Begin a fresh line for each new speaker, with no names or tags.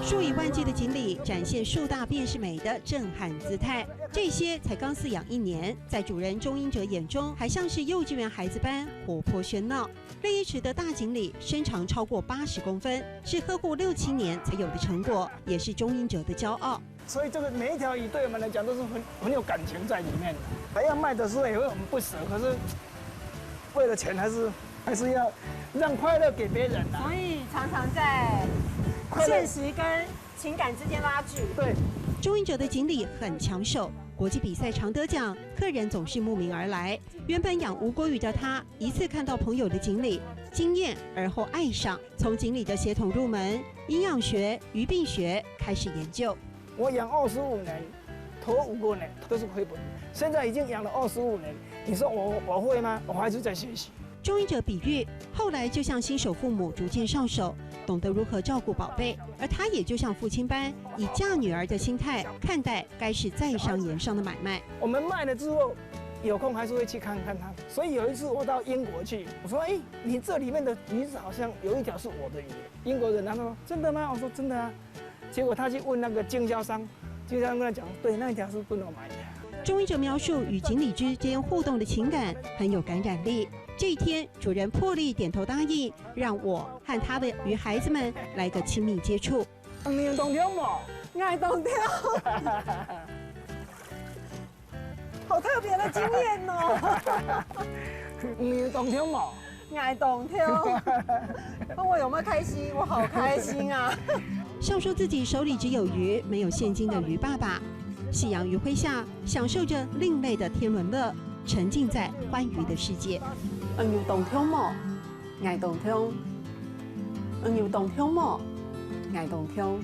数以万计的锦鲤展现树大便是美的震撼姿态，这些才刚饲养1年，在主人钟英哲眼中还像是幼稚园孩子般活泼喧闹。6英尺的大锦鲤身长超过80公分，是呵护6、7年才有的成果，也是钟英哲的骄傲。
所以这个每一条鱼对我们来讲都是很有感情在里面的。还要卖的时候也会很不舍，可是为了钱还是要让快乐给别人啊。
所以常常在现实跟情感之间拉锯。
对，
钟英哲的锦鲤很抢手，国际比赛常得奖，客人总是慕名而来。原本养无国语的他，一次看到朋友的锦鲤，惊艳而后爱上，从锦鲤的血统入门，营养学、鱼病学开始研究。
我养25年，头5个年都是亏本，现在已经养了25年。你说我会吗？我还是在学习。
钟英哲比喻，后来就像新手父母逐渐上手，懂得如何照顾宝贝，而他也就像父亲般，以嫁女儿的心态看待该是在商言商的买卖。
我们卖了之后，有空还是会去看看它。所以有一次我到英国去，我说：“哎，你这里面的鱼子好像有一条是我的鱼。”英国人他说：“真的吗？”我说：“真的啊。”结果他去问那个经销商，经销商跟他讲：“对，那一条是不能买的。”
钟英哲描述与锦鲤之间互动的情感很有感染力。这一天，主人破例点头答应，让我和他的鱼孩子们来个亲密接触。
你懂听吗？
爱动跳，好特别的经验哦。
你懂听吗？
爱动跳，我有没有开心？我好开心啊！
笑说自己手里只有鱼，没有现金的鱼爸爸，夕阳余晖下，享受着另类的天伦乐，沉浸在欢愉的世界。
有动跳么？爱动跳，有动跳么？爱动跳。